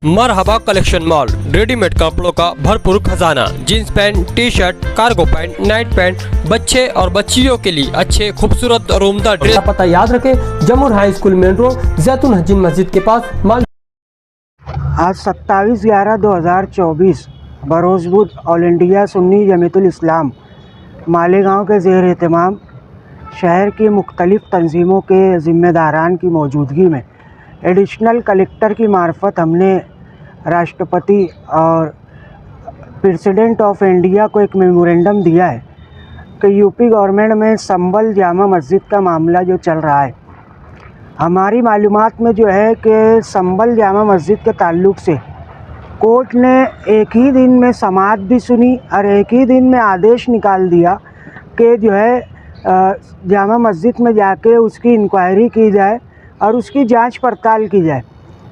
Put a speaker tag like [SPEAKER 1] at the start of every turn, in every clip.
[SPEAKER 1] मरहबा collection mall, readymade कपड़ों का भरपूर खजाना। Jeans pant, T shirt, cargo pant, night pant, बच्चे और बच्चियों के लिए अच्छे खूबसूरत और उम्दा ड्रेस।
[SPEAKER 2] पता याद रखें, जमुर हाई स्कूल मेन रोड, जैतून हजीन मस्जिद के पास।
[SPEAKER 3] आज 27/11/2024 बरोज़ बुध ऑल इंडिया सुन्नी जमीयतुल इस्लाम मालेगांव के ज़ेर एहतमाम शहर की मुख्तलिफ़ तंजीमों के ज़िम्मेदारान की मौजूदगी में एडिशनल कलेक्टर की मार्फत हमने राष्ट्रपति और प्रेसिडेंट ऑफ इंडिया को एक मेमोरेंडम दिया है कि यूपी गवर्नमेंट में संबल जामा मस्जिद का मामला जो चल रहा है, हमारी मालूमात में जो है कि संबल जामा मस्जिद के ताल्लुक़ से कोर्ट ने एक ही दिन में समाअत भी सुनी और एक ही दिन में आदेश निकाल दिया कि जो है जामा मस्जिद में जाके उसकी इंक्वायरी की जाए और उसकी जांच पड़ताल की जाए।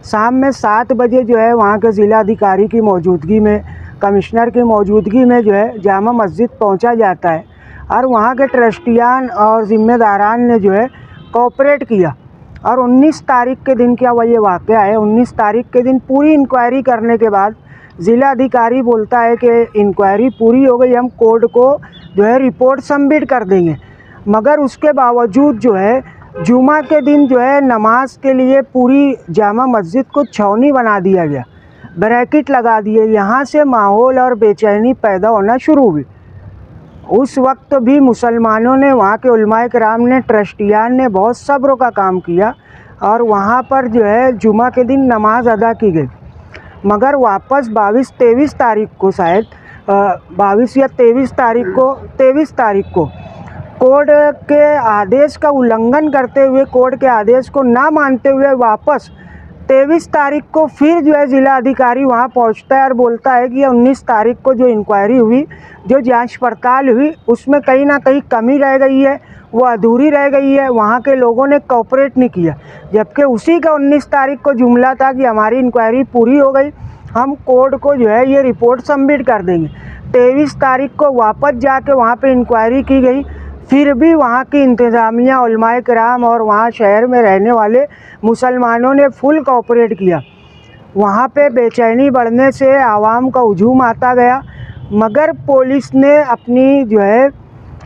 [SPEAKER 3] शाम में 7 बजे जो है वहाँ के ज़िला अधिकारी की मौजूदगी में, कमिश्नर की मौजूदगी में जो है जामा मस्जिद पहुँचा जाता है और वहाँ के ट्रस्टियान और ज़िम्मेदारान ने जो है कोऑपरेट किया। और 19 तारीख के दिन क्या वह ये वाक़या है, 19 तारीख के दिन पूरी इंक्वायरी करने के बाद ज़िला अधिकारी बोलता है कि इंक्वायरी पूरी हो गई, हम कोर्ट को जो है रिपोर्ट सबमिट कर देंगे। मगर उसके बावजूद जो है जुमा के दिन जो है नमाज के लिए पूरी जामा मस्जिद को छावनी बना दिया गया, ब्रैकेट लगा दिए। यहाँ से माहौल और बेचैनी पैदा होना शुरू हुई। उस वक्त भी मुसलमानों ने, वहाँ के उलमाए किराम ने, ट्रस्टियान ने बहुत सब्र का काम किया और वहाँ पर जो है जुमा के दिन नमाज अदा की गई। मगर वापस 22-23 तारीख को, शायद 22 या 23 तारीख को कोर्ट के आदेश का उल्लंघन करते हुए, कोर्ट के आदेश को ना मानते हुए वापस 23 तारीख को फिर जो है ज़िला अधिकारी वहाँ पहुँचता है और बोलता है कि 19 तारीख को जो इंक्वायरी हुई, जो जांच पड़ताल हुई, उसमें कहीं ना कहीं कमी रह गई है, वो अधूरी रह गई है, वहाँ के लोगों ने कोऑपरेट नहीं किया। जबकि उसी का 19 तारीख को जुमला था कि हमारी इंक्वायरी पूरी हो गई, हम कोर्ट को जो है ये रिपोर्ट सबमिट कर देंगे। 23 तारीख को वापस जाके वहाँ पे इंक्वायरी की गई, फिर भी वहाँ की इंतज़ामिया, उलमाए किराम और वहाँ शहर में रहने वाले मुसलमानों ने फुल कोऑपरेट किया। वहाँ पे बेचैनी बढ़ने से आवाम का हुजूम आता गया, मगर पुलिस ने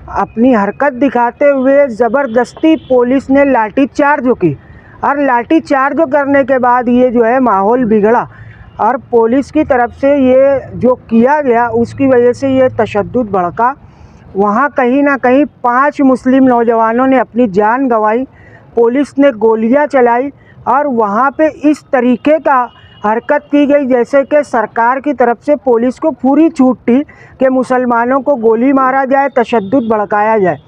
[SPEAKER 3] अपनी हरकत दिखाते हुए ज़बरदस्ती पुलिस ने लाठीचार्ज की और लाठीचार्ज करने के बाद ये जो है माहौल बिगड़ा और पुलिस की तरफ से ये जो किया गया उसकी वजह से ये तशद्दुद भड़का। वहाँ कहीं ना कहीं 5 मुस्लिम नौजवानों ने अपनी जान गंवाई, पुलिस ने गोलियां चलाई और वहाँ पे इस तरीके का हरकत की गई जैसे कि सरकार की तरफ से पुलिस को पूरी छूट थी कि मुसलमानों को गोली मारा जाए, तशद्दुद भड़काया जाए।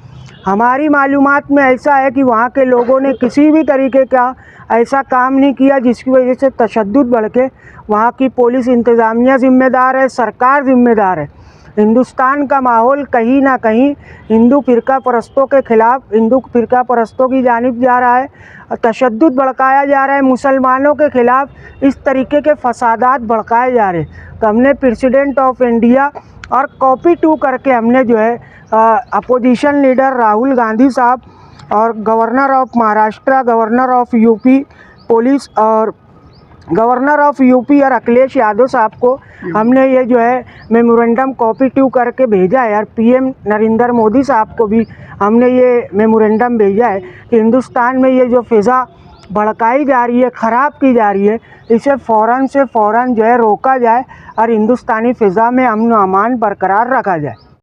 [SPEAKER 3] हमारी मालूमात में ऐसा है कि वहाँ के लोगों ने किसी भी तरीके का ऐसा काम नहीं किया जिसकी वजह से तशद्दुद भड़के। वहाँ की पुलिस इंतज़ामिया ज़िम्मेदार है, सरकार ज़िम्मेदार है। हिंदुस्तान का माहौल कहीं ना कहीं हिंदू फ़िरका परस्तों के ख़िलाफ़, हिंदू फ़िरका परस्तों की जानिब जा रहा है, तशद्दुद भड़काया जा रहा है, मुसलमानों के ख़िलाफ़ इस तरीके के फसादात भड़काए जा रहे हैं। तो हमने प्रेसिडेंट ऑफ इंडिया और कॉपी 2 करके हमने जो है अपोजिशन लीडर राहुल गांधी साहब और governor of Maharashtra, governor of UP police और गवर्नर ऑफ यूपी और अखिलेश यादव साहब को हमने ये जो है मेमोरेंडम कॉपी 2 करके भेजा है और पीएम नरेंद्र मोदी साहब को भी हमने ये मेमोरेंडम भेजा है कि हिंदुस्तान में ये जो फ़िज़ा भड़काई जा रही है, ख़राब की जा रही है, इसे फ़ौरन से फ़ौरन जो है रोका जाए और हिंदुस्तानी फ़िज़ा में अमन व अमान बरकरार रखा जाए।